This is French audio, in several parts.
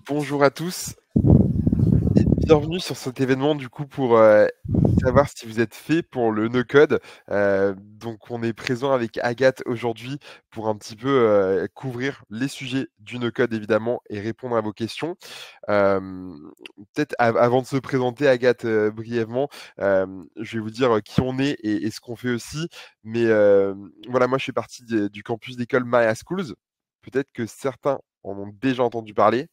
Bonjour à tous et bienvenue sur cet événement du coup pour savoir si vous êtes fait pour le no-code. Donc on est présent avec Agathe aujourd'hui pour un petit peu couvrir les sujets du no-code évidemment et répondre à vos questions. Peut-être avant de se présenter Agathe brièvement, je vais vous dire qui on est et ce qu'on fait aussi. Mais voilà, moi je fais partie du campus d'école Maya Schools. Peut-être que certains en ont déjà entendu parler.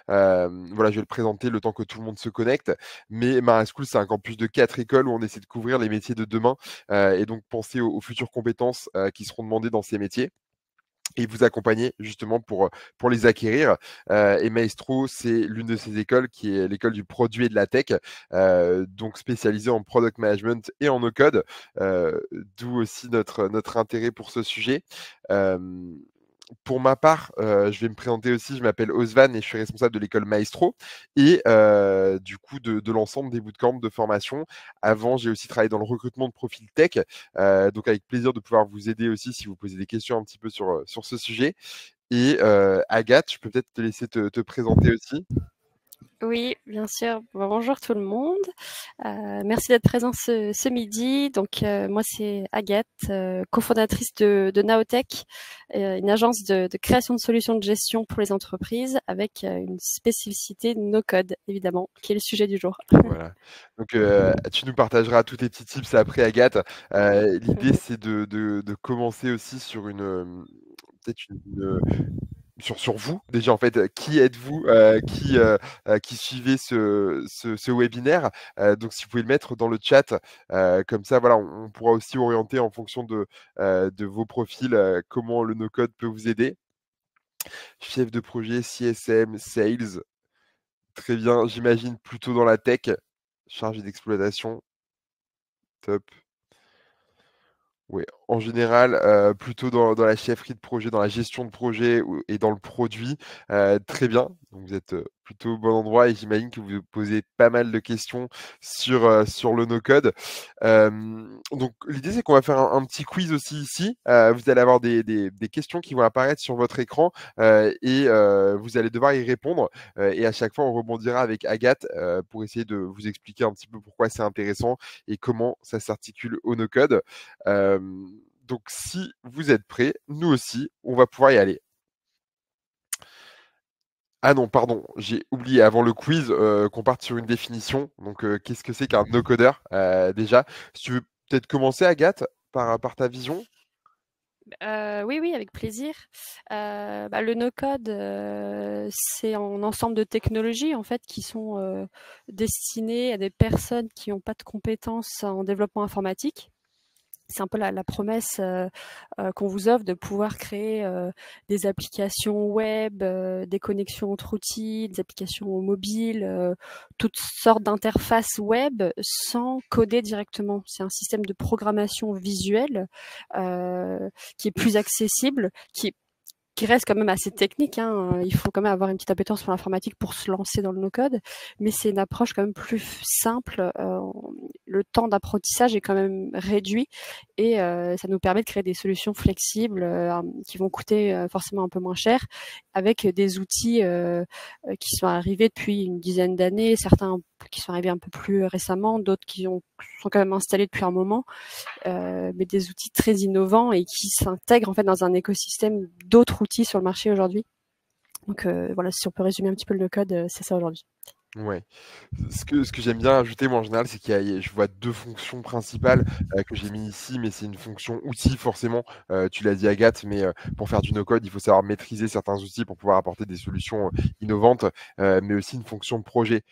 Voilà, je vais le présenter le temps que tout le monde se connecte. Mais Mara School, c'est un campus de 4 écoles où on essaie de couvrir les métiers de demain et donc penser aux futures compétences qui seront demandées dans ces métiers et vous accompagner justement pour les acquérir. Et Maestro, c'est l'une de ces écoles qui est l'école du produit et de la tech, donc spécialisée en product management et en no-code, d'où aussi notre intérêt pour ce sujet. Euh, pour ma part, je vais me présenter aussi. Je m'appelle Osvan et je suis responsable de l'école Maestro et du coup de l'ensemble des bootcamps de formation. Avant, j'ai aussi travaillé dans le recrutement de profils tech, donc avec plaisir de pouvoir vous aider aussi si vous posez des questions un petit peu sur ce sujet. Et Agathe, je peux peut-être te laisser te présenter aussi. Oui, bien sûr. Bonjour tout le monde. Merci d'être présent ce midi. Donc, moi, c'est Agathe, cofondatrice de Naotech, une agence de création de solutions de gestion pour les entreprises avec une spécificité no-code, évidemment, qui est le sujet du jour. Voilà. Donc, tu nous partageras tous tes petits tips après, Agathe. L'idée, c'est de commencer aussi sur peut-être sur vous, déjà en fait, qui êtes-vous, qui suivez ce webinaire? Donc si vous pouvez le mettre dans le chat, comme ça voilà, on pourra aussi orienter en fonction de vos profils, comment le no-code peut vous aider. Chef de projet CSM, sales, très bien, j'imagine plutôt dans la tech, chargé d'exploitation, top. Oui, en général, plutôt dans la chefferie de projet, dans la gestion de projet et dans le produit. Très bien, donc vous êtes, plutôt au bon endroit et j'imagine que vous vous posez pas mal de questions sur le no-code. Donc l'idée, c'est qu'on va faire un petit quiz aussi ici. Vous allez avoir des questions qui vont apparaître sur votre écran, et vous allez devoir y répondre. Et à chaque fois, on rebondira avec Agathe, pour essayer de vous expliquer un petit peu pourquoi c'est intéressant et comment ça s'articule au no-code. Donc si vous êtes prêts, nous aussi, on va pouvoir y aller. Ah non, pardon, j'ai oublié avant le quiz qu'on parte sur une définition. Donc qu'est-ce que c'est qu'un no-codeur déjà? Si tu veux peut-être commencer, Agathe, par ta vision. Oui, oui, avec plaisir. Le no-code, c'est un ensemble de technologies en fait qui sont destinées à des personnes qui n'ont pas de compétences en développement informatique. C'est un peu la promesse qu'on vous offre de pouvoir créer des applications web, des connexions entre outils, des applications mobiles, toutes sortes d'interfaces web sans coder directement. C'est un système de programmation visuelle qui est plus accessible, qui reste quand même assez technique, hein. Il faut quand même avoir une petite appétence pour l'informatique pour se lancer dans le no-code, mais c'est une approche quand même plus simple. Le temps d'apprentissage est quand même réduit et ça nous permet de créer des solutions flexibles qui vont coûter forcément un peu moins cher, avec des outils qui sont arrivés depuis une dizaine d'années, certains qui sont arrivés un peu plus récemment, d'autres sont quand même installés depuis un moment, mais des outils très innovants et qui s'intègrent en fait dans un écosystème d'autres outils sur le marché aujourd'hui. Donc voilà, si on peut résumer un petit peu le code, c'est ça aujourd'hui. Ouais. Ce que j'aime bien ajouter, moi, en général, c'est je vois 2 fonctions principales, que j'ai mis ici, mais c'est une fonction outil forcément, tu l'as dit Agathe, mais, pour faire du no-code, il faut savoir maîtriser certains outils pour pouvoir apporter des solutions, innovantes, mais aussi une fonction projet,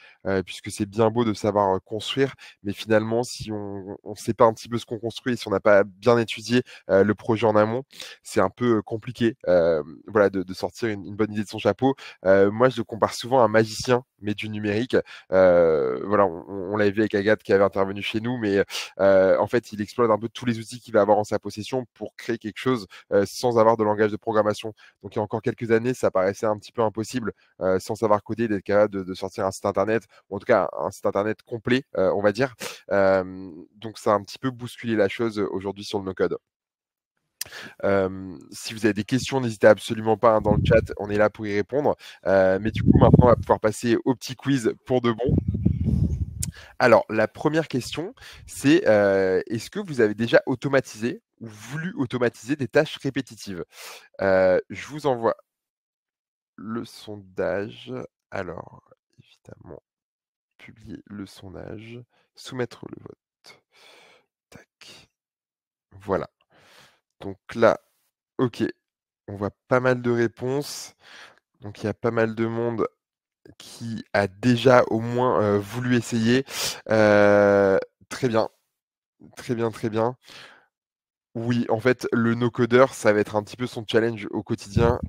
puisque c'est bien beau de savoir, construire, mais finalement, si on sait pas un petit peu ce qu'on construit, si on n'a pas bien étudié, le projet en amont, c'est un peu, compliqué, voilà, de sortir une bonne idée de son chapeau. Moi, je le compare souvent à un magicien, mais du numérique. Voilà, on l'avait vu avec Agathe qui avait intervenu chez nous, mais en fait, il exploite un peu tous les outils qu'il va avoir en sa possession pour créer quelque chose sans avoir de langage de programmation. Donc, il y a encore quelques années, ça paraissait un petit peu impossible, sans savoir coder, d'être capable de sortir un site internet, ou en tout cas un site internet complet, on va dire. Donc, ça a un petit peu bousculé la chose aujourd'hui sur le no-code. Si vous avez des questions, n'hésitez absolument pas, hein, dans le chat, on est là pour y répondre. Mais du coup, maintenant, on va pouvoir passer au petit quiz pour de bon. Alors, la première question, c'est est-ce que vous avez déjà automatisé ou voulu automatiser des tâches répétitives? Je vous envoie le sondage. Alors, évidemment, publier le sondage, soumettre le vote. Tac. Voilà. Donc là, OK, on voit pas mal de réponses. Donc il y a pas mal de monde qui a déjà au moins, voulu essayer. Très bien, très bien, très bien. Oui, en fait, le no-codeur, ça va être un petit peu son challenge au quotidien,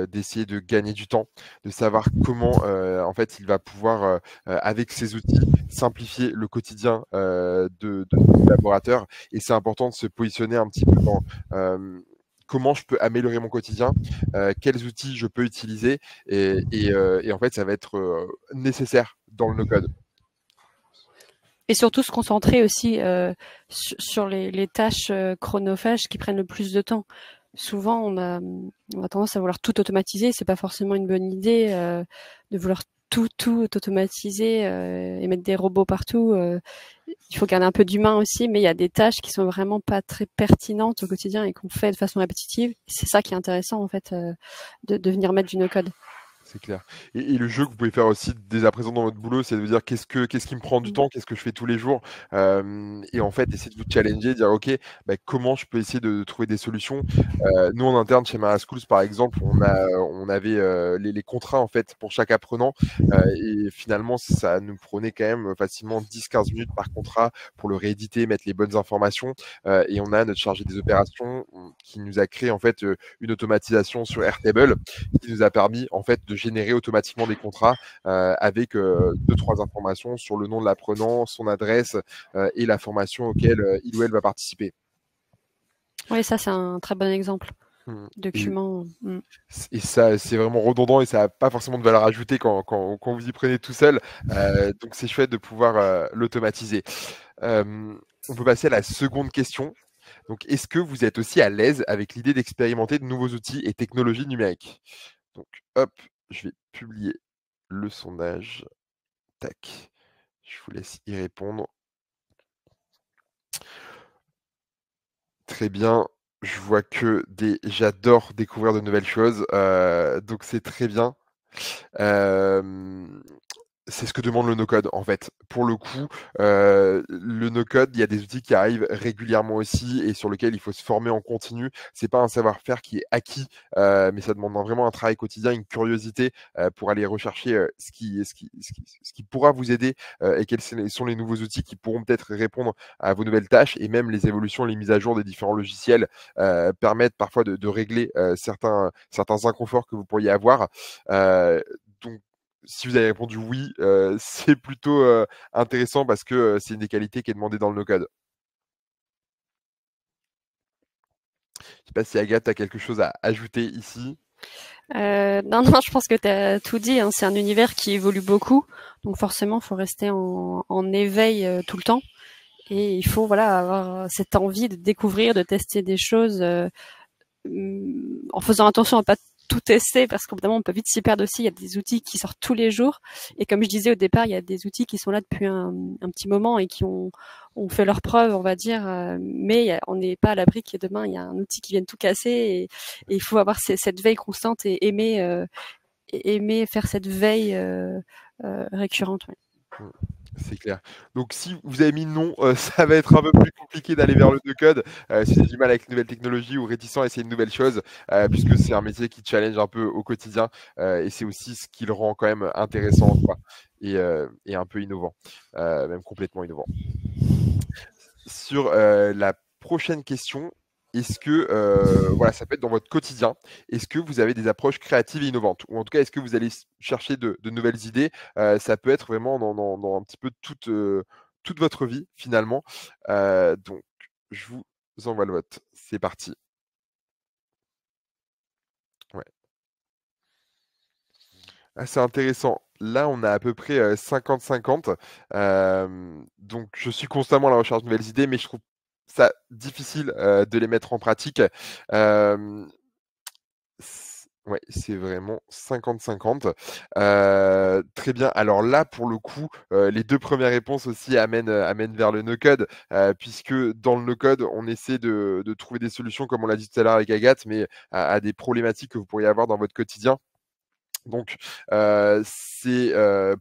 d'essayer de gagner du temps, de savoir comment, en fait, il va pouvoir, avec ses outils, simplifier le quotidien, de ses collaborateurs et c'est important de se positionner un petit peu dans, comment je peux améliorer mon quotidien, quels outils je peux utiliser et en fait, ça va être, nécessaire dans le no-code. Et surtout se concentrer aussi sur les tâches chronophages qui prennent le plus de temps. Souvent, on a tendance à vouloir tout automatiser. C'est pas forcément une bonne idée de vouloir tout automatiser et mettre des robots partout. Il faut garder un peu d'humain aussi, mais il y a des tâches qui sont vraiment pas très pertinentes au quotidien et qu'on fait de façon répétitive. C'est ça qui est intéressant en fait, de venir mettre du no-code. C'est clair. Et le jeu que vous pouvez faire aussi dès à présent dans votre boulot, c'est de vous dire qu'est-ce qui me prend du temps, qu'est-ce que je fais tous les jours, et en fait, essayer de vous challenger, dire ok, bah, comment je peux essayer de trouver des solutions. Nous en interne chez Mara Schools par exemple, on avait les contrats en fait pour chaque apprenant, et finalement ça nous prenait quand même facilement 10-15 minutes par contrat pour le rééditer, mettre les bonnes informations, et on a notre chargé des opérations qui nous a créé en fait une automatisation sur Airtable qui nous a permis en fait de générer automatiquement des contrats avec 2-3 informations sur le nom de l'apprenant, son adresse et la formation auquel il ou elle va participer. Oui, ça c'est un très bon exemple. Et, Document. et ça, c'est vraiment redondant et ça n'a pas forcément de valeur ajoutée quand vous y prenez tout seul. Donc c'est chouette de pouvoir l'automatiser. On peut passer à la seconde question. Donc, est-ce que vous êtes aussi à l'aise avec l'idée d'expérimenter de nouveaux outils et technologies numériques? Donc, hop, je vais publier le sondage. Tac. Je vous laisse y répondre. Très bien. Je vois que des j'adore découvrir de nouvelles choses, donc c'est très bien. Hem, c'est ce que demande le no-code, en fait. Pour le coup, le no-code, il y a des outils qui arrivent régulièrement aussi et sur lesquels il faut se former en continu. C'est pas un savoir-faire qui est acquis, mais ça demande vraiment un travail quotidien, une curiosité, pour aller rechercher, ce qui pourra vous aider, et quels sont les nouveaux outils qui pourront peut-être répondre à vos nouvelles tâches et même les évolutions, les mises à jour des différents logiciels, permettent parfois de régler, certains inconforts que vous pourriez avoir. Donc si vous avez répondu oui, c'est plutôt, intéressant parce que, c'est une des qualités qui est demandée dans le no-code. Je sais pas si Agathe a quelque chose à ajouter ici? Non, non, je pense que tu as tout dit, hein. C'est un univers qui évolue beaucoup, donc forcément, il faut rester en éveil tout le temps. Et il faut voilà avoir cette envie de découvrir, de tester des choses en faisant attention à pas tout tester parce qu'au bout d'un moment on peut vite s'y perdre aussi. Il y a des outils qui sortent tous les jours et comme je disais au départ, il y a des outils qui sont là depuis un petit moment et qui ont fait leurs preuves, on va dire, mais on n'est pas à l'abri que demain il y a un outil qui vienne tout casser et il faut avoir cette veille constante et aimer faire cette veille récurrente. Ouais. C'est clair. Donc si vous avez mis non, ça va être un peu plus compliqué d'aller vers le no-code, si vous avez du mal avec les nouvelles technologies ou réticent à essayer une nouvelle chose, puisque c'est un métier qui challenge un peu au quotidien, et c'est aussi ce qui le rend quand même intéressant, quoi et un peu innovant, même complètement innovant. Sur, la prochaine question, est-ce que, voilà, ça peut être dans votre quotidien. Est-ce que vous avez des approches créatives et innovantes? Ou en tout cas, est-ce que vous allez chercher de nouvelles idées? Ça peut être vraiment dans un petit peu toute votre vie finalement. Donc je vous envoie le vote. C'est parti. Ouais. Ah, c'est intéressant. Là, on a à peu près, 50-50. Donc je suis constamment à la recherche de nouvelles idées, mais je trouve ça difficile, de les mettre en pratique. Hem, ouais, c'est vraiment 50-50. Très bien. Alors là, pour le coup, les 2 premières réponses aussi amènent vers le no-code, puisque dans le no-code, on essaie de trouver des solutions, comme on l'a dit tout à l'heure avec Agathe, mais à des problématiques que vous pourriez avoir dans votre quotidien. Donc, c'est,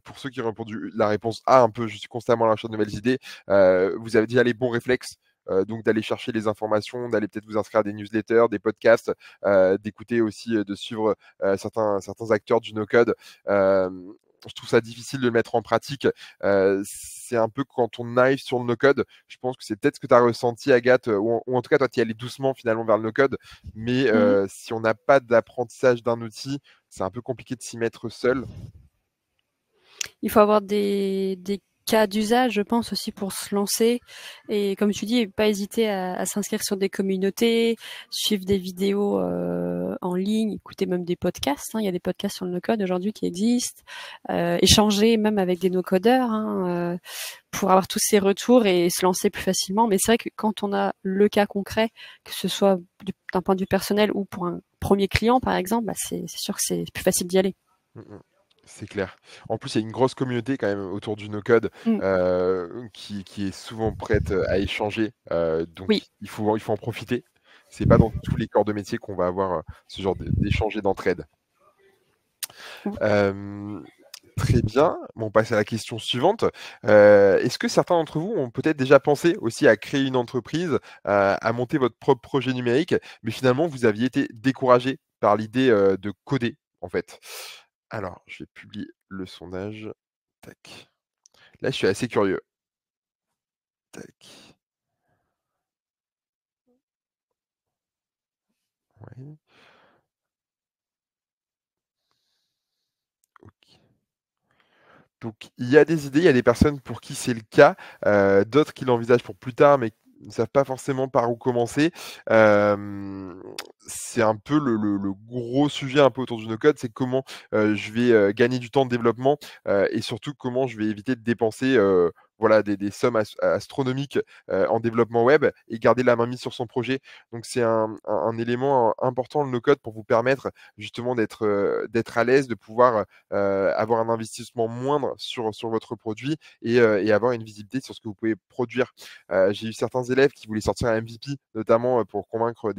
pour ceux qui ont répondu la réponse A un peu: «Je suis constamment à la recherche de nouvelles idées», vous avez déjà les bons réflexes, donc d'aller chercher les informations, d'aller peut-être vous inscrire à des newsletters, des podcasts, d'écouter aussi, de suivre, certains acteurs du no-code. Je trouve ça difficile de le mettre en pratique. C'est un peu quand on arrive sur le no-code, je pense que c'est peut-être ce que tu as ressenti Agathe, ou en tout cas toi tu y allais doucement finalement vers le no-code, mais Mmh. si on n'a pas d'apprentissage d'un outil, c'est un peu compliqué de s'y mettre seul. Il faut avoir des cas d'usage, je pense aussi pour se lancer. Et comme tu dis, pas hésiter à s'inscrire sur des communautés, suivre des vidéos en ligne, écouter même des podcasts. Hein. Il y a des podcasts sur le no-code aujourd'hui qui existent. Échanger même avec des no-codeurs pour avoir tous ces retours et se lancer plus facilement. Mais c'est vrai que quand on a le cas concret, que ce soit d'un point de vue personnel ou pour un premier client, par exemple, bah c'est sûr que c'est plus facile d'y aller. Mmh mh. C'est clair. En plus, il y a une grosse communauté quand même autour du no-code, Mmh. qui est souvent prête, à échanger, donc Oui. il faut en profiter. C'est pas dans tous les corps de métier qu'on va avoir, ce genre d'échange et d'entraide. Hem, Très bien. Bon, on passe à la question suivante. Est-ce que certains d'entre vous ont peut-être déjà pensé aussi à créer une entreprise, à monter votre propre projet numérique, mais finalement vous aviez été découragé par l'idée, de coder, en fait? Alors, je vais publier le sondage. Tac. Là, je suis assez curieux. Tac. Ouais, OK. Donc il y a des idées, il y a des personnes pour qui c'est le cas, d'autres qui l'envisagent pour plus tard, mais qui ne savent pas forcément par où commencer. Hem, c'est un peu le gros sujet un peu autour du no-code, c'est comment, je vais, gagner du temps de développement, et surtout comment je vais éviter de dépenser, voilà des sommes astronomiques, en développement web et garder la main mise sur son projet. Donc c'est un élément important le no-code pour vous permettre justement d'être à l'aise, de pouvoir, avoir un investissement moindre sur votre produit et avoir une visibilité sur ce que vous pouvez produire. J'ai eu certains élèves qui voulaient sortir un MVP, notamment, pour convaincre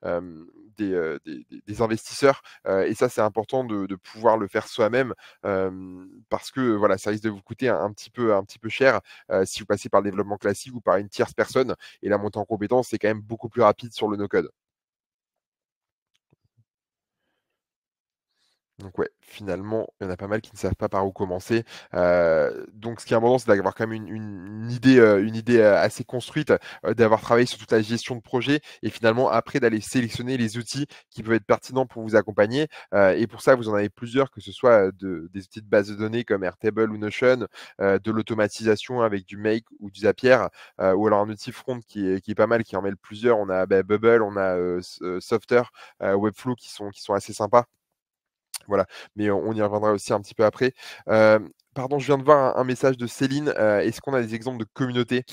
hem, des investisseurs, et ça, c'est important de pouvoir le faire soi-même, parce que, voilà, ça risque de vous coûter un petit peu cher, si vous passez par le développement classique ou par une tierce personne et la montée en compétences, c'est quand même beaucoup plus rapide sur le no-code. Donc ouais, finalement, il y en a pas mal qui ne savent pas par où commencer. Donc ce qui est important, c'est d'avoir quand même une idée assez construite, d'avoir travaillé sur toute la gestion de projet et finalement après d'aller sélectionner les outils qui peuvent être pertinents pour vous accompagner. Et pour ça, vous en avez plusieurs, que ce soit, des outils de base de données comme Airtable ou Notion, de l'automatisation avec du Make ou du Zapier, ou alors un outil front qui est pas mal, qui en mêle plusieurs. On a, Bubble, on a, Softer, Webflow qui sont assez sympas. Voilà, mais on y reviendra aussi un petit peu après. Pardon, je viens de voir un message de Céline. Est-ce qu'on a des exemples de communautés?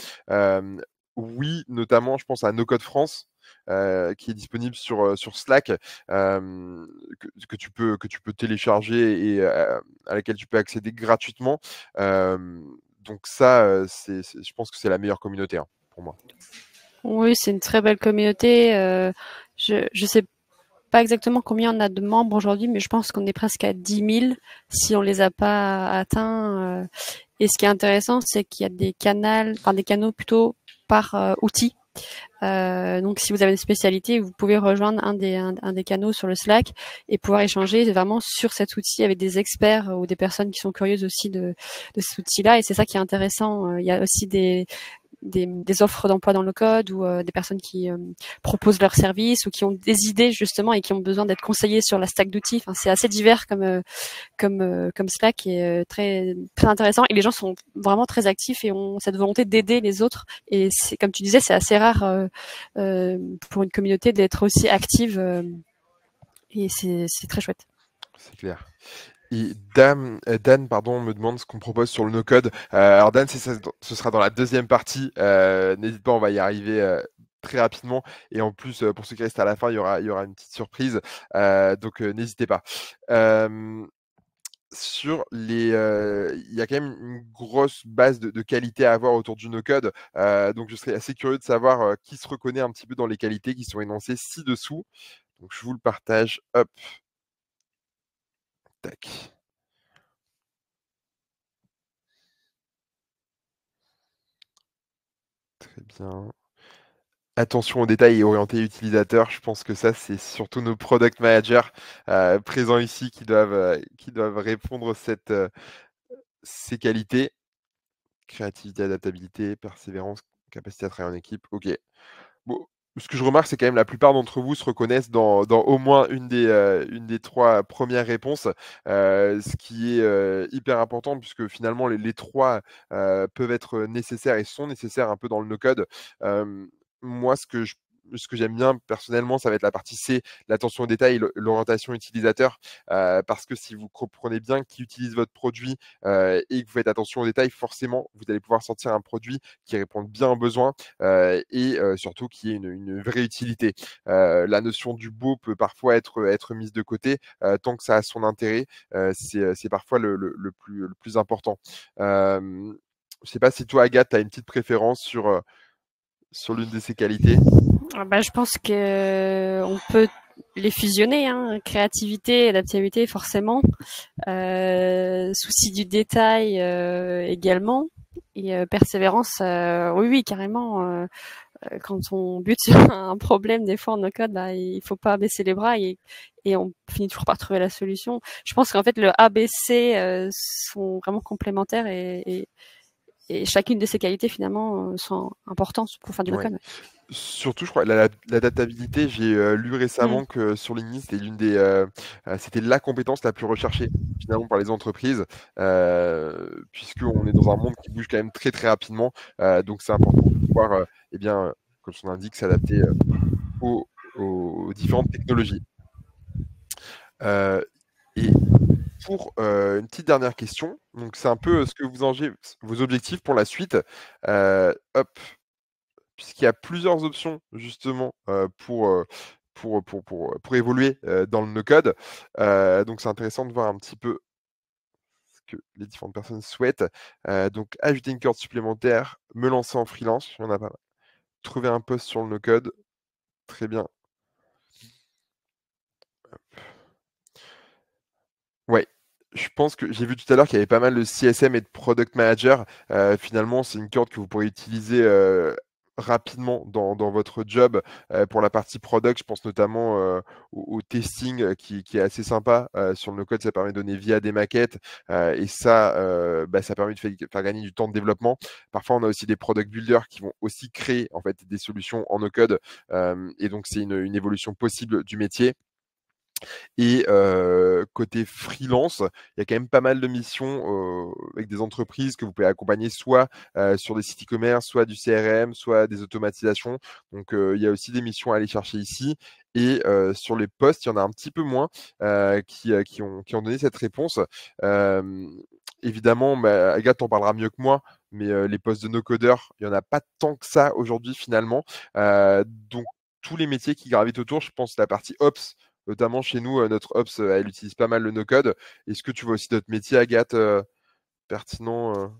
Oui, notamment, je pense à No Code France, qui est disponible sur Slack, que tu peux télécharger et à laquelle tu peux accéder gratuitement. Donc ça, c'est je pense que c'est la meilleure communauté, hein, pour moi. Oui, c'est une très belle communauté. Je sais pas exactement combien on a de membres aujourd'hui, mais je pense qu'on est presque à 10 000 si on les a pas atteints. Et ce qui est intéressant, c'est qu'il y a des canaux plutôt par outil. Donc, si vous avez une spécialité, vous pouvez rejoindre un des canaux sur le Slack et pouvoir échanger vraiment sur cet outil avec des experts ou des personnes qui sont curieuses aussi de cet outil-là. Et c'est ça qui est intéressant. Il y a aussi des offres d'emploi dans le code ou des personnes qui proposent leurs services ou qui ont des idées justement et qui ont besoin d'être conseillées sur la stack d'outils. Enfin, c'est assez divers comme Slack et très très intéressant. Et les gens sont vraiment très actifs et ont cette volonté d'aider les autres. Et c'est comme tu disais, c'est assez rare pour une communauté d'être aussi active et c'est très chouette. C'est clair. Et Dan, pardon, me demande ce qu'on propose sur le no-code. Alors Dan, ce sera dans la deuxième partie. N'hésite pas, on va y arriver très rapidement. Et en plus, pour ceux qui restent à la fin, il y aura une petite surprise. Donc n'hésitez pas. Il y a quand même une grosse base de qualité à avoir autour du no-code. Donc je serais assez curieux de savoir qui se reconnaît un petit peu dans les qualités qui sont énoncées ci-dessous. Donc je vous le partage. Hop, tac. Très bien. Attention aux détails et orienté utilisateur. Je pense que ça, c'est surtout nos product managers présents ici qui doivent répondre ces qualités. Créativité, adaptabilité, persévérance, capacité à travailler en équipe. Ok. Bon, ce que je remarque, c'est quand même la plupart d'entre vous se reconnaissent dans au moins une des 3 premières réponses, ce qui est, hyper important puisque finalement les 3, peuvent être nécessaires et sont nécessaires un peu dans le no-code. Moi, ce que j'aime bien personnellement, ça va être la partie C, l'attention aux détails et l'orientation utilisateur, parce que si vous comprenez bien qui utilise votre produit, et que vous faites attention aux détails, forcément, vous allez pouvoir sortir un produit qui réponde bien aux besoins, et surtout qui ait une vraie utilité. La notion du beau peut parfois être mise de côté, tant que ça a son intérêt, c'est parfois le plus important. Je sais pas si toi, Agathe, tu as une petite préférence sur l'une de ces qualités? Je pense que on peut les fusionner, hein, créativité, adaptabilité forcément, souci du détail également, et persévérance, oui, oui, carrément. Quand on bute sur un problème, des fois en no code, il faut pas baisser les bras et on finit toujours par trouver la solution. Je pense qu'en fait le ABC sont vraiment complémentaires et chacune de ces qualités finalement sont importantes pour faire du no Ouais. code. Surtout, je crois, l'adaptabilité, j'ai lu Mm. récemment que sur LinkedIn, c'était la compétence la plus recherchée finalement par les entreprises, puisqu'on est dans un monde qui bouge quand même très très rapidement. Donc c'est important de pouvoir, eh bien, comme son indique, s'adapter aux différentes technologies. Et pour une petite dernière question, donc c'est un peu ce que vos objectifs pour la suite. Hop, puisqu'il y a plusieurs options justement pour évoluer dans le no-code. Donc c'est intéressant de voir un petit peu ce que les différentes personnes souhaitent. Donc ajouter une corde supplémentaire, me lancer en freelance, il y en a pas mal. Trouver un poste sur le no-code, très bien. Ouais, je pense que j'ai vu tout à l'heure qu'il y avait pas mal de CSM et de product manager. Finalement, c'est une corde que vous pourrez utiliser rapidement dans votre job. Pour la partie product, je pense notamment au testing qui est assez sympa. Sur le no-code, ça permet de donner vie à des maquettes et ça, ça permet de faire gagner du temps de développement. Parfois, on a aussi des product builders qui vont aussi créer en fait des solutions en no-code et donc c'est une évolution possible du métier. Et côté freelance, il y a quand même pas mal de missions, avec des entreprises que vous pouvez accompagner soit, sur des sites e-commerce, soit du CRM, soit des automatisations. Donc il y a aussi des missions à aller chercher ici et sur les postes, il y en a un petit peu moins, qui ont donné cette réponse. Évidemment, Agathe en parlera mieux que moi, mais les postes de no-codeurs, il y en a pas tant que ça aujourd'hui finalement. Donc tous les métiers qui gravitent autour, je pense la partie ops, notamment chez nous, notre ops, elle utilise pas mal le no-code. Est-ce que tu vois aussi d'autres métiers, Agathe, pertinents?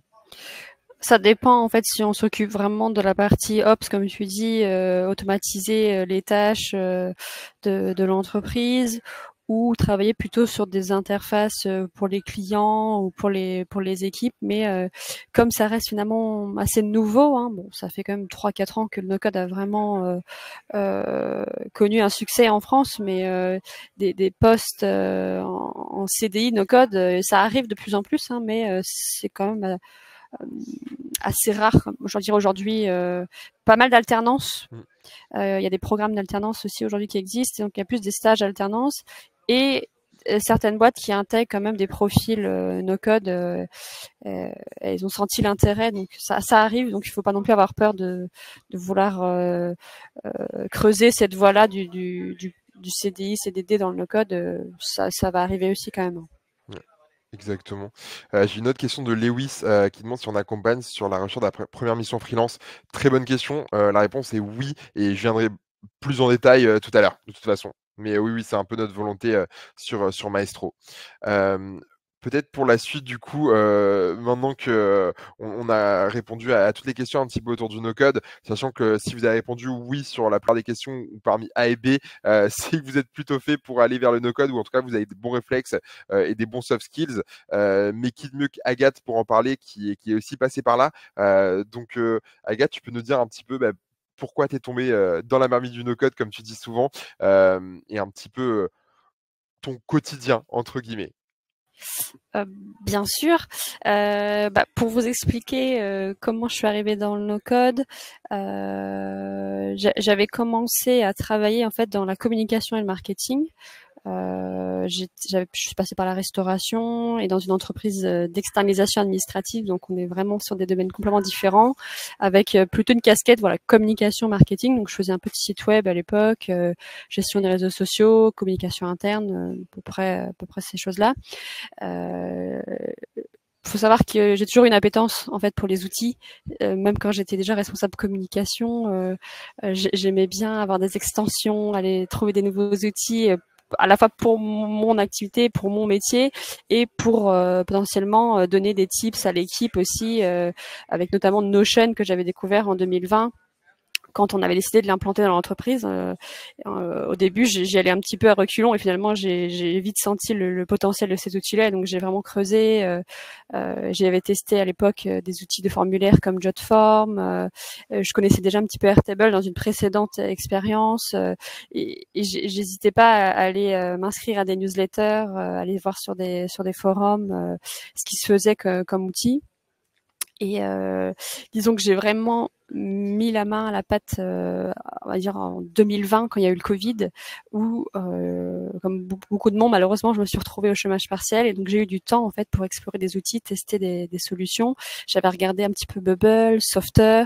Ça dépend en fait si on s'occupe vraiment de la partie ops, comme tu dis, automatiser les tâches de l'entreprise, ou travailler plutôt sur des interfaces pour les clients ou pour les équipes. Mais comme ça reste finalement assez nouveau, hein, bon, ça fait quand même 3-4 ans que le no-code a vraiment connu un succès en France, mais des postes en CDI no-code, ça arrive de plus en plus, hein, mais c'est quand même assez rare. Je dirais aujourd'hui, pas mal d'alternance. Mmh. Il y a des programmes d'alternance aussi aujourd'hui qui existent, donc il y a plus des stages d'alternance et certaines boîtes qui intègrent quand même des profils no-code. Elles ont senti l'intérêt, donc ça arrive. Donc il ne faut pas non plus avoir peur de vouloir creuser cette voie-là du CDI, CDD dans le no-code. Ça va arriver aussi quand même. Ouais. Exactement. J'ai une autre question de Lewis, qui demande si on accompagne sur la recherche de la première mission freelance. Très bonne question. La réponse est oui et je viendrai plus en détail, tout à l'heure, de toute façon. Mais oui, oui, c'est un peu notre volonté, sur Maestro. Hem, Peut-être pour la suite du coup, maintenant que on a répondu à toutes les questions un petit peu autour du no-code, sachant que si vous avez répondu oui sur la plupart des questions ou parmi A et B, c'est que vous êtes plutôt fait pour aller vers le no-code ou en tout cas vous avez des bons réflexes, et des bons soft skills. Mais qui de mieux qu'Agathe pour en parler, qui est aussi passée par là. Donc, Agathe, tu peux nous dire un petit peu pourquoi tu es tombée dans la marmite du no-code, comme tu dis souvent, et un petit peu ton quotidien, entre guillemets. Heu, Bien sûr. Pour vous expliquer, comment je suis arrivée dans le no-code, j'avais commencé à travailler en fait dans la communication et le marketing. Je suis passée par la restauration et dans une entreprise d'externalisation administrative, donc on est vraiment sur des domaines complètement différents, avec plutôt une casquette, voilà, communication, marketing. Donc je faisais un petit site web à l'époque, gestion des réseaux sociaux, communication interne, à peu près ces choses-là. Euh, Faut savoir que j'ai toujours une appétence en fait pour les outils, même quand j'étais déjà responsable communication. J'aimais bien avoir des extensions, aller trouver des nouveaux outils, à la fois pour mon activité, pour mon métier, et pour potentiellement donner des tips à l'équipe aussi, avec notamment Notion que j'avais découvert en 2020 quand on avait décidé de l'implanter dans l'entreprise. Au début, j'y allais un petit peu à reculons et finalement, j'ai vite senti le potentiel de ces outils-là. Donc, j'ai vraiment creusé. J'avais testé à l'époque des outils de formulaire comme Jotform. Je connaissais déjà un petit peu Airtable dans une précédente expérience. Et j'hésitais pas à aller m'inscrire à des newsletters, aller voir sur des forums ce qui se faisait comme outil. Et disons que j'ai vraiment mis la main à la pâte, on va dire en 2020 quand il y a eu le Covid, où comme beaucoup de monde, malheureusement, je me suis retrouvée au chômage partiel et donc j'ai eu du temps en fait pour explorer des outils, tester des solutions. J'avais regardé un petit peu Bubble, Softer,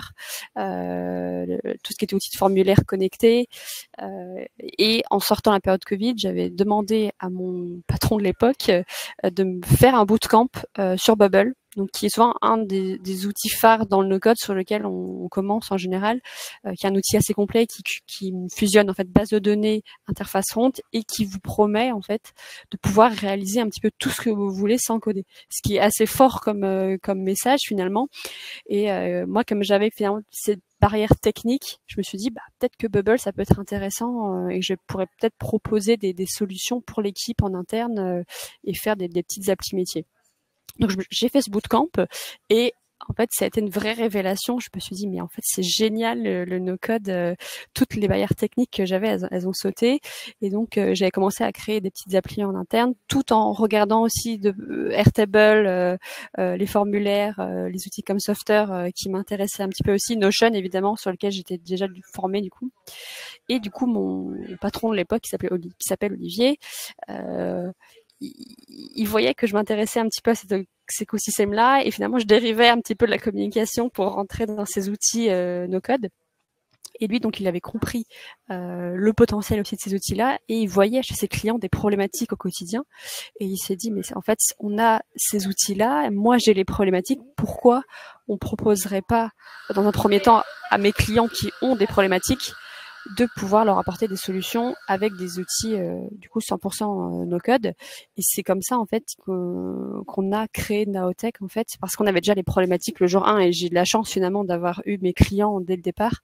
tout ce qui était outils de formulaire connectés. Et en sortant la période Covid, j'avais demandé à mon patron de l'époque de me faire un bootcamp sur Bubble, donc qui est souvent un des outils phares dans le no-code sur lequel on commence en général, qui est un outil assez complet qui fusionne en fait base de données, interface front et qui vous promet en fait de pouvoir réaliser un petit peu tout ce que vous voulez sans coder. Ce qui est assez fort comme message finalement. Et moi, comme j'avais finalement cette barrière technique, je me suis dit peut-être que Bubble ça peut être intéressant et que je pourrais peut-être proposer des solutions pour l'équipe en interne et faire des petites applis métiers. Donc j'ai fait ce bootcamp et en fait, ça a été une vraie révélation. Je me suis dit, mais en fait, c'est génial le no-code. Toutes les barrières techniques que j'avais, elles ont sauté. Et donc, j'avais commencé à créer des petites applis en interne, tout en regardant aussi de Airtable, les formulaires, les outils comme Softer qui m'intéressaient un petit peu aussi. Notion, évidemment, sur lequel j'étais déjà formée du coup. Et du coup, mon patron de l'époque, qui s'appelle Olivier, euh, il voyait que je m'intéressais un petit peu à cet écosystème-là et finalement je dérivais un petit peu de la communication pour rentrer dans ces outils no-code. Et lui, donc, il avait compris le potentiel aussi de ces outils-là et il voyait chez ses clients des problématiques au quotidien. Et il s'est dit, mais en fait, on a ces outils-là, moi j'ai les problématiques, pourquoi on proposerait pas, dans un premier temps, à mes clients qui ont des problématiques, de pouvoir leur apporter des solutions avec des outils du coup 100% no code. Et c'est comme ça en fait qu'on a créé Naotech en fait, parce qu'on avait déjà les problématiques le jour 1 et j'ai de la chance finalement d'avoir eu mes clients dès le départ.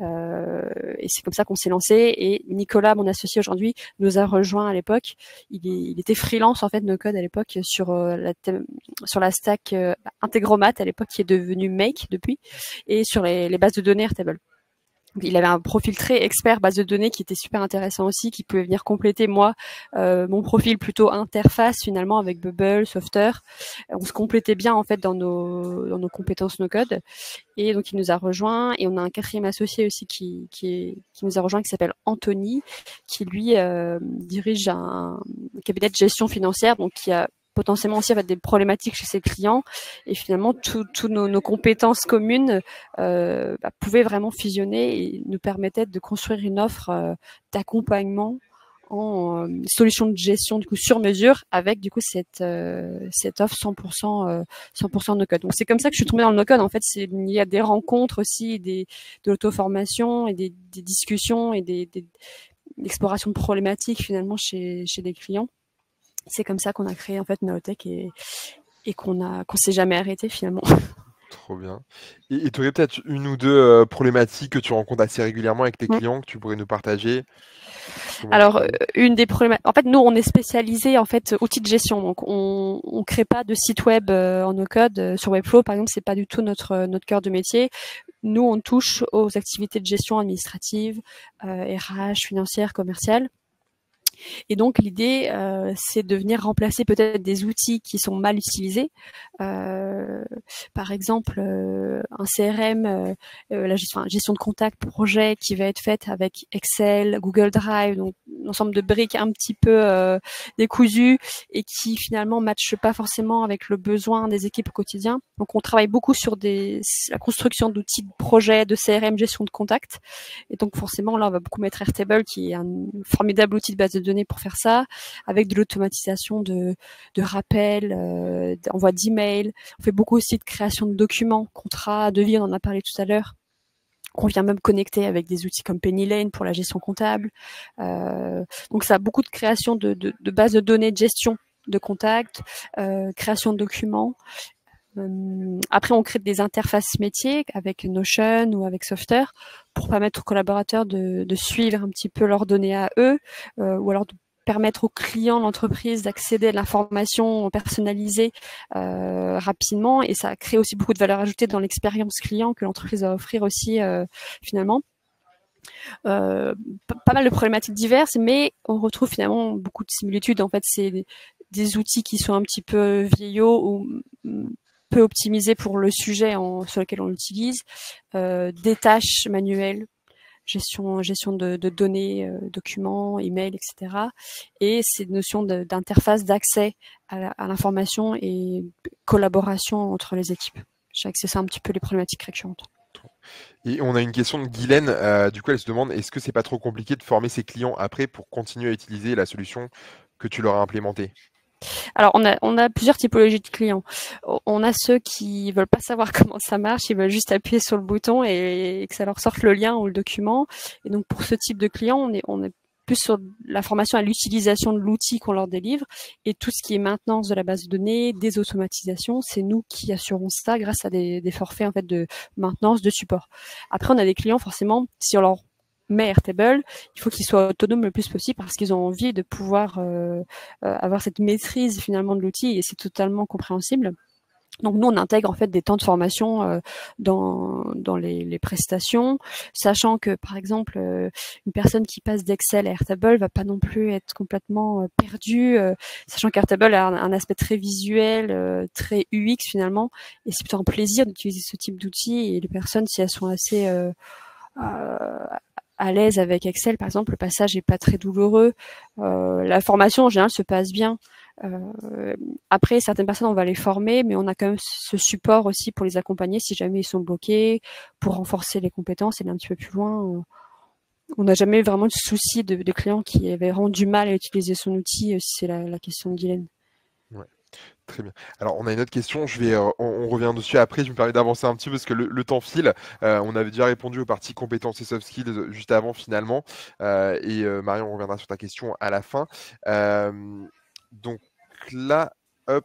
Et c'est comme ça qu'on s'est lancé. Et Nicolas, mon associé aujourd'hui, nous a rejoint à l'époque. Il était freelance en fait no code à l'époque sur la stack Integromat à l'époque qui est devenu Make depuis, et sur les bases de données Airtable. Il avait un profil très expert base de données qui était super intéressant aussi, qui pouvait venir compléter moi mon profil plutôt interface finalement avec Bubble, Softer. On se complétait bien en fait dans nos compétences no code. Et donc il nous a rejoint et on a un quatrième associé aussi qui nous a rejoint qui s'appelle Anthony, qui lui dirige un cabinet de gestion financière, donc qui a potentiellement aussi des problématiques chez ses clients et finalement toutes nos compétences communes pouvaient vraiment fusionner et nous permettaient de construire une offre d'accompagnement solution de gestion du coup sur mesure avec du coup cette offre 100% no code. Donc c'est comme ça que je suis tombée dans le no code. En fait, il y a des rencontres aussi, de l'auto-formation et des discussions et l'exploration de problématiques finalement chez des clients. C'est comme ça qu'on a créé en fait Naotech et qu'on s'est jamais arrêté finalement. Trop bien. Et tu aurais peut-être une ou deux problématiques que tu rencontres assez régulièrement avec tes clients que tu pourrais nous partager? Comment tu Alors, fais? une des problématiques, en fait, nous, on est spécialisé en fait outils de gestion. Donc, on crée pas de site web en no-code sur Webflow, par exemple, c'est pas du tout notre cœur de métier. Nous, on touche aux activités de gestion administrative, RH, financière, commerciale. Et donc l'idée, c'est de venir remplacer peut-être des outils qui sont mal utilisés. Par exemple, un CRM, la gestion de contact projet qui va être faite avec Excel, Google Drive, donc un ensemble de briques un petit peu décousues et qui finalement ne matchent pas forcément avec le besoin des équipes au quotidien. Donc on travaille beaucoup sur la construction d'outils de projet, de CRM, gestion de contact. Et donc forcément, là, on va beaucoup mettre Airtable, qui est un formidable outil de base de données pour faire ça, avec de l'automatisation de rappels, d'envoi d'emails. On fait beaucoup aussi de création de documents, contrats, devis, on en a parlé tout à l'heure, qu'on vient même connecter avec des outils comme Pennylane pour la gestion comptable. Donc ça a beaucoup de création de bases de données de gestion de contacts, création de documents. Après, on crée des interfaces métiers avec Notion ou avec Software pour permettre aux collaborateurs de suivre un petit peu leurs données à eux, ou alors de permettre aux clients de l'entreprise d'accéder à l'information personnalisée rapidement. Et ça crée aussi beaucoup de valeur ajoutée dans l'expérience client que l'entreprise va offrir aussi finalement. Pas mal de problématiques diverses, mais on retrouve finalement beaucoup de similitudes. En fait, c'est des outils qui sont un petit peu vieillots ou peu optimisés pour le sujet sur lequel on l'utilise, des tâches manuelles, gestion de données, documents, emails, etc. Et ces notions d'interface, d'accès à l'information et collaboration entre les équipes. Je dirais que c'est ça un petit peu les problématiques récurrentes. Et on a une question de Guylaine, du coup elle se demande, est-ce que c'est pas trop compliqué de former ses clients après pour continuer à utiliser la solution que tu leur as implémentée? Alors, on a plusieurs typologies de clients. On a ceux qui veulent pas savoir comment ça marche, ils veulent juste appuyer sur le bouton et que ça leur sorte le lien ou le document. Et donc, pour ce type de client, on est plus sur la formation à l'utilisation de l'outil qu'on leur délivre et tout ce qui est maintenance de la base de données, des automatisations, c'est nous qui assurons ça grâce à des forfaits en fait de maintenance, de support. Après, on a des clients forcément, si on leur met Airtable, il faut qu'ils soient autonomes le plus possible parce qu'ils ont envie de pouvoir avoir cette maîtrise finalement de l'outil et c'est totalement compréhensible. Donc nous, on intègre en fait des temps de formation dans les prestations, sachant que par exemple une personne qui passe d'Excel à Airtable va pas non plus être complètement perdue, sachant qu'Airtable a un aspect très visuel, très UX finalement, et c'est plutôt un plaisir d'utiliser ce type d'outils et les personnes si elles sont assez à l'aise avec Excel, par exemple, le passage est pas très douloureux. La formation en général se passe bien. Après, certaines personnes, on va les former, mais on a quand même ce support aussi pour les accompagner si jamais ils sont bloqués, pour renforcer les compétences et aller un petit peu plus loin. On n'a jamais eu vraiment de souci de clients qui avaient vraiment du mal à utiliser son outil, si c'est la question de Guylaine. Ouais, très bien. Alors, on a une autre question, on revient dessus après, je me permets d'avancer un petit peu parce que le temps file. On avait déjà répondu aux parties compétences et soft skills juste avant finalement. Marion, on reviendra sur ta question à la fin. Donc là, hop,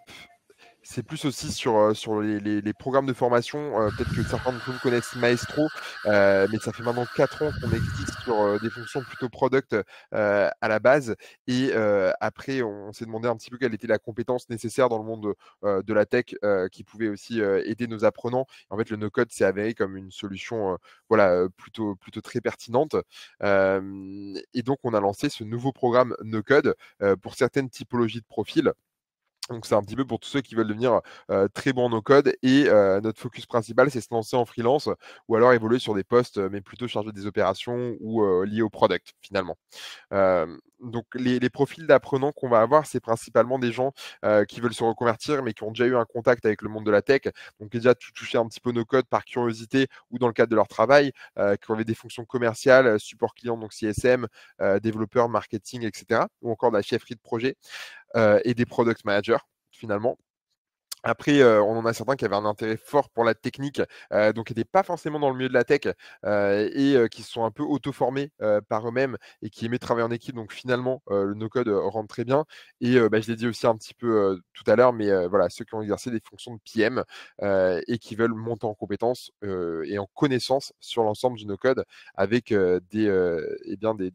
c'est plus aussi sur les programmes de formation. Peut-être que certains d'entre vous connaissent Maestro, mais ça fait maintenant 4 ans qu'on existe sur des fonctions plutôt product à la base. Et après, on s'est demandé un petit peu quelle était la compétence nécessaire dans le monde de la tech qui pouvait aussi aider nos apprenants. En fait, le no-code s'est avéré comme une solution plutôt très pertinente. Et donc, on a lancé ce nouveau programme no-code pour certaines typologies de profils. Donc c'est un petit peu pour tous ceux qui veulent devenir très bons en no-code et notre focus principal, c'est se lancer en freelance ou alors évoluer sur des postes, mais plutôt chargés des opérations ou liés au product finalement. Donc les profils d'apprenants qu'on va avoir, c'est principalement des gens, qui veulent se reconvertir, mais qui ont déjà eu un contact avec le monde de la tech, donc qui ont déjà touché un petit peu nos codes par curiosité ou dans le cadre de leur travail, qui avaient des fonctions commerciales, support client, donc CSM, développeur, marketing et cetera, ou encore de la chefferie de projet, et des product managers, finalement. Après, on en a certains qui avaient un intérêt fort pour la technique, donc qui étaient pas forcément dans le milieu de la tech, et qui se sont un peu auto-formés, par eux-mêmes et qui aimaient travailler en équipe. Donc finalement, le no-code, rentre très bien et je l'ai dit aussi un petit peu, tout à l'heure, mais voilà, ceux qui ont exercé des fonctions de PM, et qui veulent monter en compétences, et en connaissances sur l'ensemble du no-code avec, et bien des,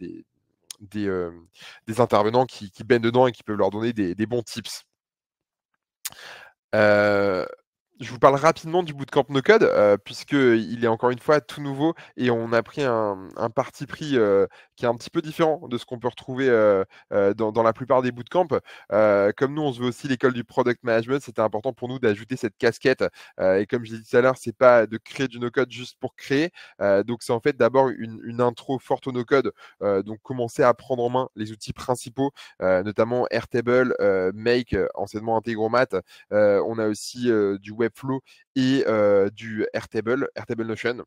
des intervenants qui baignent dedans et qui peuvent leur donner des bons tips. Heu, je vous parle rapidement du bootcamp no code, puisqu'il est encore une fois tout nouveau et on a pris un parti pris, qui est un petit peu différent de ce qu'on peut retrouver, dans la plupart des bootcamps. Comme nous, on se veut aussi l'école du product management, c'était important pour nous d'ajouter cette casquette, et comme je l'ai dit tout à l'heure, c'est pas de créer du no code juste pour créer, donc c'est en fait d'abord une intro forte au no code, donc commencer à prendre en main les outils principaux, notamment Airtable, Make, anciennement Integromat. On a aussi du Webflow et du Airtable Notion.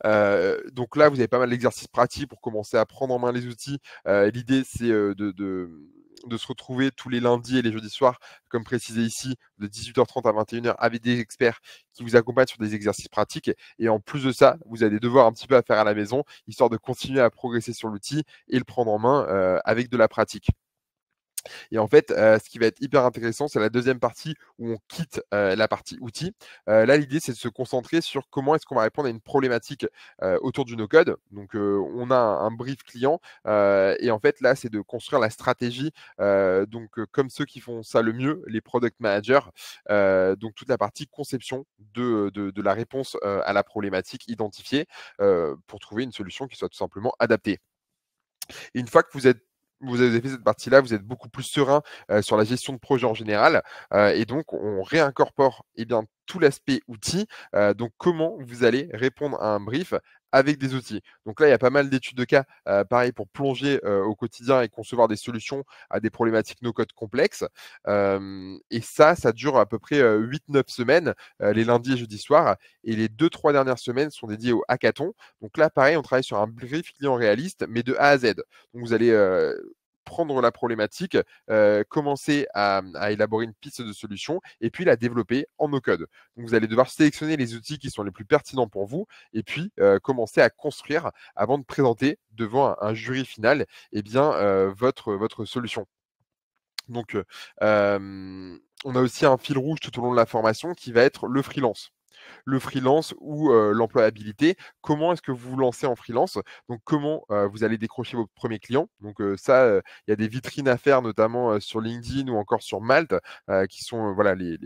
Donc là, vous avez pas mal d'exercices pratiques pour commencer à prendre en main les outils. L'idée, c'est de se retrouver tous les lundis et les jeudis soirs, comme précisé ici, de 18h30 à 21h avec des experts qui vous accompagnent sur des exercices pratiques. Et en plus de ça, vous avez des devoirs un petit peu à faire à la maison, histoire de continuer à progresser sur l'outil et le prendre en main avec de la pratique. Et en fait, ce qui va être hyper intéressant, c'est la deuxième partie où on quitte, la partie outils. Là, l'idée, c'est de se concentrer sur comment est-ce qu'on va répondre à une problématique, autour du no-code. Donc, on a un brief client, et en fait, là, c'est de construire la stratégie, donc, comme ceux qui font ça le mieux, les product managers. Donc toute la partie conception de la réponse, à la problématique identifiée, pour trouver une solution qui soit tout simplement adaptée. Et une fois que vous avez fait cette partie-là, vous êtes beaucoup plus serein, sur la gestion de projet en général, et donc on réincorpore, eh bien, tout l'aspect outils, donc comment vous allez répondre à un brief avec des outils. Donc là, il y a pas mal d'études de cas, pareil pour plonger, au quotidien et concevoir des solutions à des problématiques no code complexes. Hem Et ça dure à peu près, 8-9 semaines, les lundis et jeudis soirs et les 2-3 dernières semaines sont dédiées au hackathon. Donc là, pareil, on travaille sur un brief client réaliste, mais de A à Z. Donc vous allez, prendre la problématique, commencer à élaborer une piste de solution et puis la développer en no code. Donc vous allez devoir sélectionner les outils qui sont les plus pertinents pour vous et puis, commencer à construire avant de présenter devant un jury final, eh bien, votre solution. Donc, on a aussi un fil rouge tout au long de la formation qui va être le freelance ou l'employabilité. Comment est-ce que vous vous lancez en freelance? Donc comment, vous allez décrocher vos premiers clients? Donc ça, il y a des vitrines à faire notamment, sur LinkedIn ou encore sur Malte, qui sont, voilà les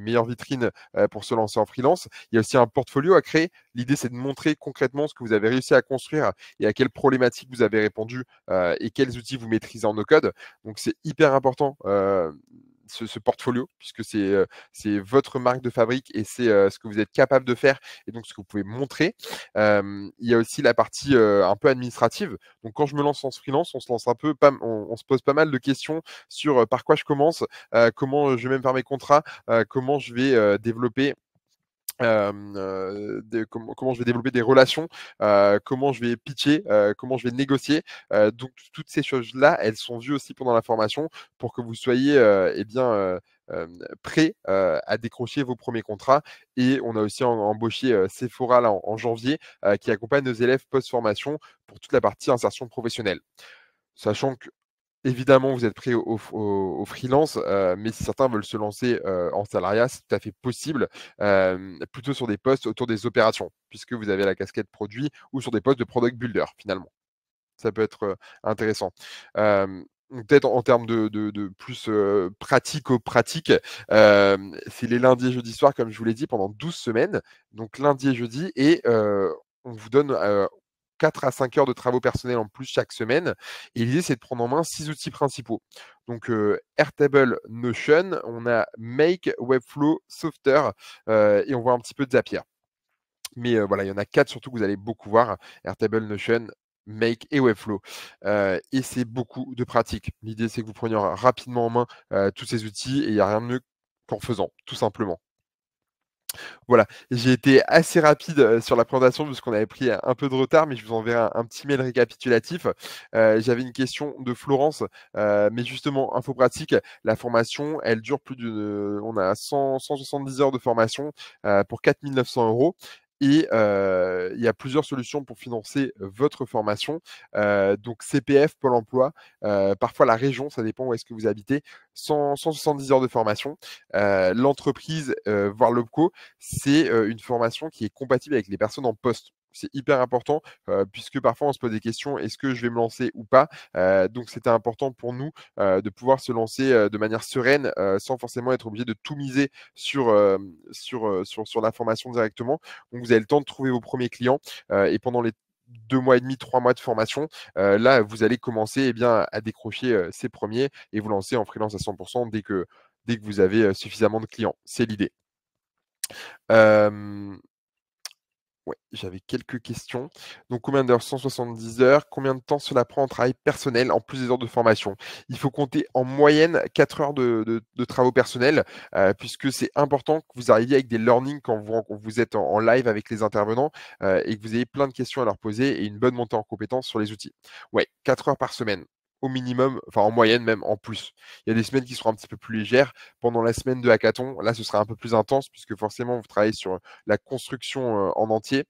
meilleures vitrines, pour se lancer en freelance. Il y a aussi un portfolio à créer. L'idée, c'est de montrer concrètement ce que vous avez réussi à construire et à quelles problématiques vous avez répondu, et quels outils vous maîtrisez en no code. Donc c'est hyper important, ce portfolio puisque c'est votre marque de fabrique et c'est, ce que vous êtes capable de faire et donc ce que vous pouvez montrer. Il y a aussi la partie, un peu administrative. Donc quand je me lance en freelance, on se lance un peu pas on se pose pas mal de questions sur, par quoi je commence, comment, je vais même faire mes contrats, comment je vais, développer comment je vais développer des relations, comment je vais pitcher, comment je vais négocier. Donc toutes ces choses-là, elles sont vues aussi pendant la formation pour que vous soyez, eh bien, prêts, à décrocher vos premiers contrats et on a aussi embauché, Sephora là en janvier, qui accompagne nos élèves post-formation pour toute la partie insertion professionnelle. Sachant que évidemment, vous êtes prêt au freelance, mais si certains veulent se lancer, en salariat, c'est tout à fait possible, plutôt sur des postes autour des opérations, puisque vous avez la casquette produit ou sur des postes de product builder, finalement. Ça peut être, intéressant. Donc peut-être en termes de plus, pratico-pratique, c'est les lundis et jeudis soirs, comme je vous l'ai dit, pendant 12 semaines. Donc lundi et jeudi et on vous donne, 4 à 5 heures de travaux personnels en plus chaque semaine et l'idée, c'est de prendre en main 6 outils principaux. Donc, Airtable, Notion, on a Make, Webflow, Softer, et on voit un petit peu de Zapier. Mais, voilà, il y en a 4 surtout que vous allez beaucoup voir: Airtable, Notion, Make et Webflow. Et c'est beaucoup de pratique. L'idée, c'est que vous preniez rapidement en main tous ces outils et il n'y a rien de mieux qu'en faisant, tout simplement. Voilà, j'ai été assez rapide, sur la présentation puisqu'on avait pris un peu de retard, mais je vous enverrai un petit mail récapitulatif. J'avais une question de Florence, mais justement, info pratique, la formation, elle dure on a 170 heures de formation, pour 4 900 € et il y a plusieurs solutions pour financer votre formation. Donc CPF, Pôle emploi, parfois la région, ça dépend où est-ce que vous habitez, 170 heures de formation. L'entreprise, voire l'OPCO, c'est une formation qui est compatible avec les personnes en poste. C'est hyper important, puisque parfois on se pose des questions: «Est-ce que je vais me lancer ou pas?» Donc c'était important pour nous, de pouvoir se lancer, de manière sereine, sans forcément être obligé de tout miser sur la formation directement. Donc vous avez le temps de trouver vos premiers clients, et pendant les 2 mois et demi, 3 mois de formation, là vous allez commencer, eh bien, à décrocher, ces premiers et vous lancer en freelance à 100 dès que vous avez, suffisamment de clients. C'est l'idée. Hem, ouais, j'avais quelques questions. Donc combien d'heures? 170 heures. Combien de temps cela prend en travail personnel en plus des heures de formation? Il faut compter en moyenne 4 heures de travaux personnels, puisque c'est important que vous arriviez avec des learnings quand vous êtes en live avec les intervenants, et que vous ayez plein de questions à leur poser et une bonne montée en compétences sur les outils. Ouais, 4 heures par semaine au minimum, enfin en moyenne même en plus. Il y a des semaines qui seront un petit peu plus légères. Pendant la semaine de hackathon, là ce sera un peu plus intense puisque forcément vous travaillez sur la construction, en entier.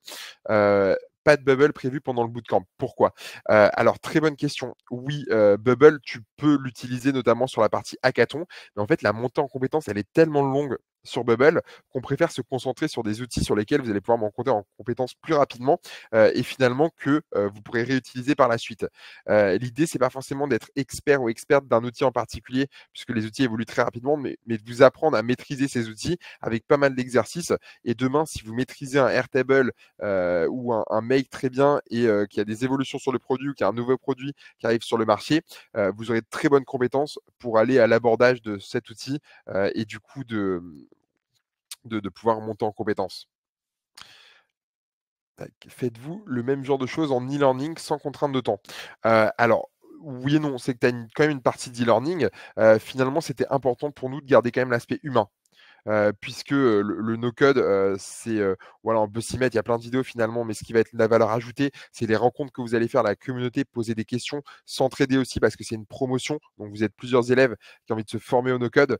Pas de bubble prévu pendant le bootcamp. Pourquoi? Alors très bonne question. Oui, bubble, tu peux l'utiliser notamment sur la partie hackathon, mais en fait la montée en compétences, elle est tellement longue sur Bubble qu'on préfère se concentrer sur des outils sur lesquels vous allez pouvoir monter en compétences plus rapidement, et finalement que, vous pourrez réutiliser par la suite. L'idée, c'est pas forcément d'être expert ou experte d'un outil en particulier, puisque les outils évoluent très rapidement, mais de vous apprendre à maîtriser ces outils avec pas mal d'exercices. Et demain, si vous maîtrisez un Airtable, ou un Make très bien et qu'il y a des évolutions sur le produit ou qu'il y a un nouveau produit qui arrive sur le marché, vous aurez de très bonnes compétences pour aller à l'abordage de cet outil, et du coup de pouvoir monter en compétences. Tac. Faites-vous le même genre de choses en e-learning sans contrainte de temps? Alors, oui et non, c'est que tu as quand même une partie d'e-learning. Finalement, c'était important pour nous de garder quand même l'aspect humain. Puisque, le no code, c'est, voilà, on peut s'y mettre, il y a plein de vidéos finalement, mais ce qui va être la valeur ajoutée, c'est les rencontres que vous allez faire, la communauté, poser des questions, s'entraider aussi parce que c'est une promotion, donc vous êtes plusieurs élèves qui ont envie de se former au no code,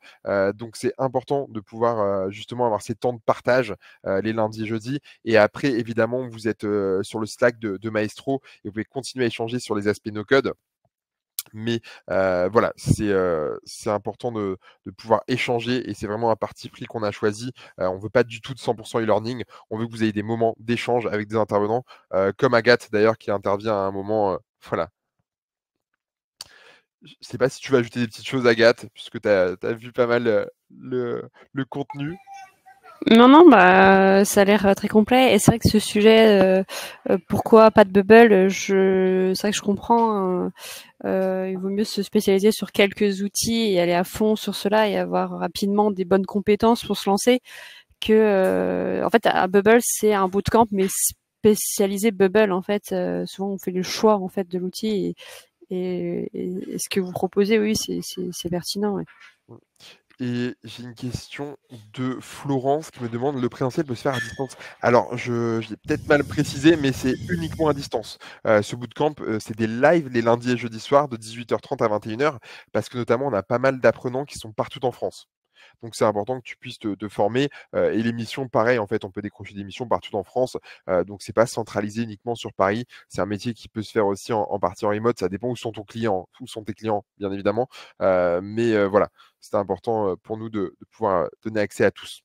donc c'est important de pouvoir, justement avoir ces temps de partage, les lundis et jeudis et après évidemment vous êtes, sur le Slack de Maestro et vous pouvez continuer à échanger sur les aspects no code. Mais voilà, c'est important de pouvoir échanger et c'est vraiment un parti pris qu'on a choisi. On veut pas du tout de 100 e-learning. On veut que vous ayez des moments d'échange avec des intervenants, comme Agathe d'ailleurs qui intervient à un moment, voilà. Je sais pas si tu veux ajouter des petites choses Agathe, puisque tu as vu pas mal, le contenu? Non, non, bah, ça a l'air très complet. Et c'est vrai que ce sujet, pourquoi pas de bubble, c'est vrai que je comprends. Il vaut mieux se spécialiser sur quelques outils et aller à fond sur cela et avoir rapidement des bonnes compétences pour se lancer. En fait, à Bubble, c'est un bootcamp, mais spécialisé Bubble. En fait, souvent on fait le choix en fait de l'outil et ce que vous proposez, oui, c'est pertinent. Ouais. Mmh. Et j'ai une question de Florence qui me demande: «Le présentiel peut se faire à distance?» Alors je l'ai peut-être mal précisé, mais c'est uniquement à distance. Ce bootcamp, c'est des lives les lundis et jeudis soirs de 18h30 à 21h parce que notamment on a pas mal d'apprenants qui sont partout en France. Donc c'est important que tu puisses te former, et les missions pareil en fait, on peut décrocher des missions partout en France, donc c'est pas centralisé uniquement sur Paris. C'est un métier qui peut se faire aussi en partie en remote, ça dépend où sont tes clients bien évidemment, mais voilà, c'est important, pour nous de pouvoir, donner accès à tous.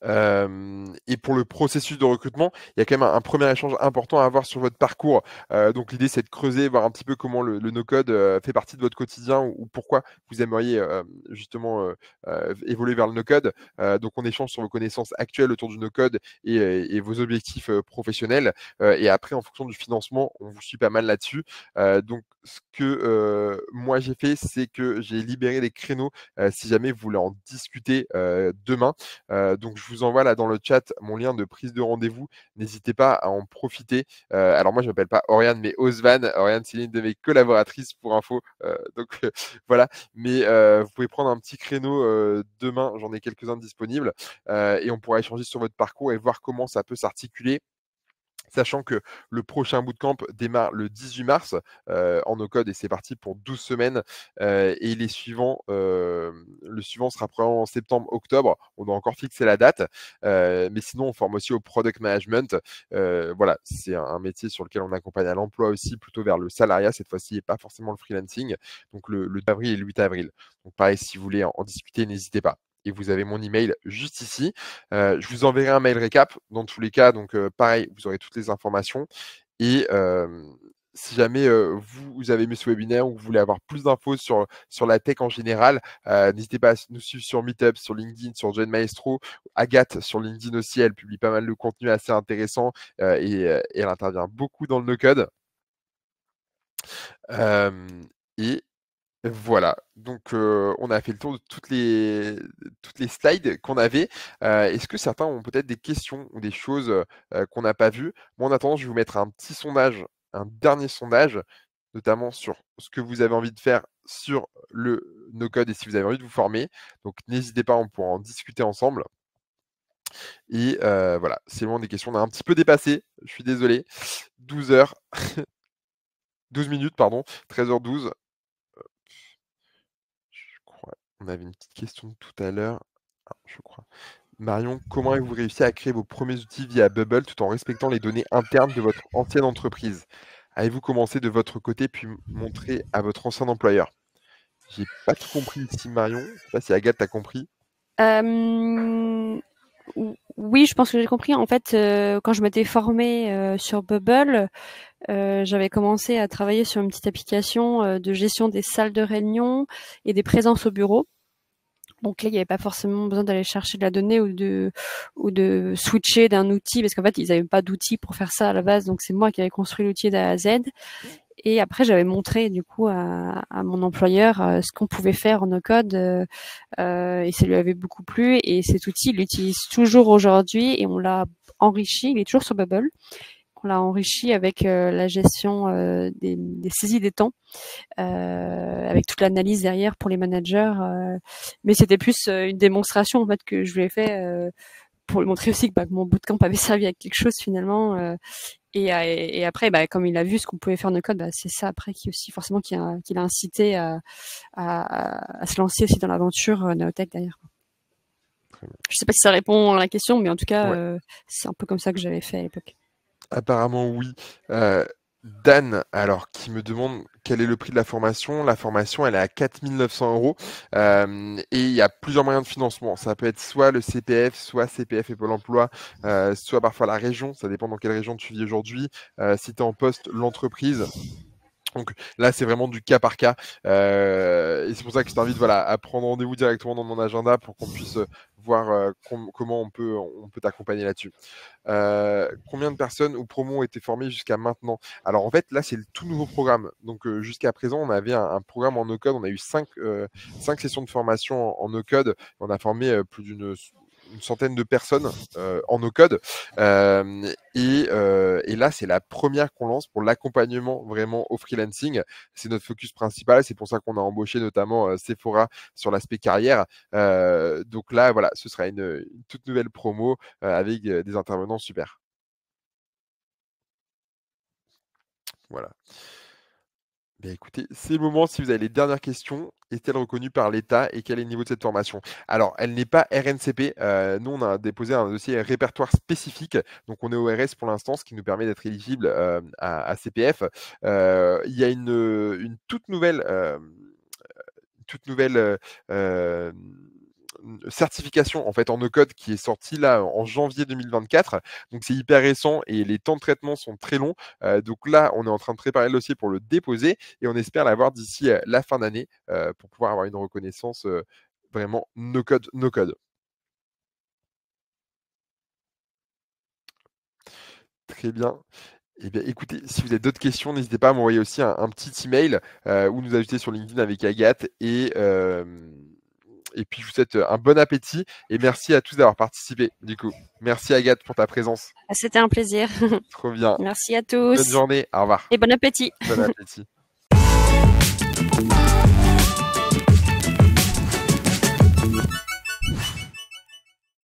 Et pour le processus de recrutement, il y a quand même un 1er échange important à avoir sur votre parcours. Donc l'idée, c'est de creuser, voir un petit peu comment le no-code, fait partie de votre quotidien ou pourquoi vous aimeriez, justement, évoluer vers le no-code. Donc on échange sur vos connaissances actuelles autour du no-code et vos objectifs, professionnels. Et après, en fonction du financement, on vous suit pas mal là-dessus. Donc ce que, moi j'ai fait, c'est que j'ai libéré les créneaux, si jamais vous voulez en discuter, demain. Donc je vous envoie là dans le chat mon lien de prise de rendez-vous. N'hésitez pas à en profiter. Alors moi, je m'appelle pas Oriane, mais Osvan. Oriane, c'est l'une de mes collaboratrices pour info. Donc voilà. Mais vous pouvez prendre un petit créneau demain. J'en ai quelques-uns disponibles. Et on pourra échanger sur votre parcours et voir comment ça peut s'articuler. Sachant que le prochain bootcamp démarre le 18 mars en no-code et c'est parti pour 12 semaines. Et le suivant sera probablement en septembre-octobre. On doit encore fixer la date. Mais sinon, on forme aussi au product management. Voilà, c'est un métier sur lequel on accompagne à l'emploi aussi, plutôt vers le salariat cette fois-ci et pas forcément le freelancing. Donc le 2 avril et le 8 avril. Donc pareil, si vous voulez en discuter, n'hésitez pas. Et vous avez mon email juste ici. Je vous enverrai un mail récap dans tous les cas. Donc, pareil, vous aurez toutes les informations. Et si jamais vous avez aimé ce webinaire ou vous voulez avoir plus d'infos sur la tech en général, n'hésitez pas à nous suivre sur Meetup, sur LinkedIn, sur Gen Maestro. Agathe sur LinkedIn aussi, elle publie pas mal de contenu assez intéressant et elle intervient beaucoup dans le no-code. Et voilà, donc on a fait le tour de toutes les slides qu'on avait. Est-ce que certains ont peut-être des questions ou des choses qu'on n'a pas vues? Moi, en attendant, je vais vous mettre un petit sondage, un dernier sondage, notamment sur ce que vous avez envie de faire sur le no-code et si vous avez envie de vous former. Donc, n'hésitez pas, on pourra en discuter ensemble. Et voilà, c'est vraiment des questions. On a un petit peu dépassé, je suis désolé. 12 heures, 12 minutes, pardon, 13h12. Je crois. On avait une petite question tout à l'heure. Ah, je crois. Marion, comment avez-vous réussi à créer vos premiers outils via Bubble tout en respectant les données internes de votre ancienne entreprise? Avez-vous commencé de votre côté puis montré à votre ancien employeur? J'ai pas tout compris ici, Marion. Je sais pas si Agathe t'a compris. Oui, je pense que j'ai compris. En fait, quand je m'étais formée sur Bubble, j'avais commencé à travailler sur une petite application de gestion des salles de réunion et des présences au bureau. Donc là, il n'y avait pas forcément besoin d'aller chercher de la donnée ou de switcher d'un outil, parce qu'en fait, ils n'avaient pas d'outil pour faire ça à la base. Donc c'est moi qui avais construit l'outil d'A à Z. Et après, j'avais montré du coup à mon employeur ce qu'on pouvait faire en no-code, et ça lui avait beaucoup plu. Et cet outil, il l'utilise toujours aujourd'hui et on l'a enrichi. Il est toujours sur Bubble. On l'a enrichi avec la gestion des saisies des temps, avec toute l'analyse derrière pour les managers. Mais c'était plus une démonstration en fait que je lui ai fait pour lui montrer aussi que mon bootcamp avait servi à quelque chose finalement. Et après, comme il a vu ce qu'on pouvait faire en no-code, c'est ça après qui aussi forcément qui l'a incité à se lancer aussi dans l'aventure Neotech derrière. Je sais pas si ça répond à la question, mais en tout cas, Ouais. c'est un peu comme ça que j'avais fait à l'époque. Apparemment, oui. Dan, alors, qui me demande quel est le prix de la formation. La formation, elle est à 4 900 €. Et il y a plusieurs moyens de financement. Ça peut être soit le CPF, soit CPF et Pôle emploi, soit parfois la région. Ça dépend dans quelle région tu vis aujourd'hui. Si tu es en poste, l'entreprise. Donc là, c'est vraiment du cas par cas. Et c'est pour ça que je t'invite à prendre rendez-vous directement dans mon agenda pour qu'on puisse voir comment on peut t'accompagner là-dessus. Combien de personnes ou promos ont été formées jusqu'à maintenant? Alors en fait, là, c'est le tout nouveau programme. Donc jusqu'à présent, on avait un programme en no-code. On a eu 5 sessions de formation en no-code. On a formé plus d'une centaine de personnes en no-code. Et là, c'est la première qu'on lance pour l'accompagnement vraiment au freelancing. C'est notre focus principal. C'est pour ça qu'on a embauché notamment Sephora sur l'aspect carrière. Donc là, voilà, ce sera une toute nouvelle promo avec des intervenants super. Voilà. Ben écoutez, c'est le moment si vous avez les dernières questions. Est-elle reconnue par l'État et quel est le niveau de cette formation? Alors, elle n'est pas RNCP. Nous, on a déposé un dossier répertoire spécifique. Donc, on est ORS pour l'instant, ce qui nous permet d'être éligible à CPF. Il y a une toute nouvelle certification en fait en no-code qui est sortie là en janvier 2024. Donc c'est hyper récent et les temps de traitement sont très longs. Donc là, on est en train de préparer le dossier pour le déposer et on espère l'avoir d'ici la fin d'année pour pouvoir avoir une reconnaissance vraiment no-code, no-code. Très bien. Eh bien, écoutez, si vous avez d'autres questions, n'hésitez pas à m'envoyer aussi un petit email ou nous ajouter sur LinkedIn avec Agathe. et puis je vous souhaite un bon appétit et merci à tous d'avoir participé du coup. Merci Agathe pour ta présence. C'était un plaisir. Trop bien. Merci à Bonne tous journée. Au revoir. et bon appétit. Bon appétit.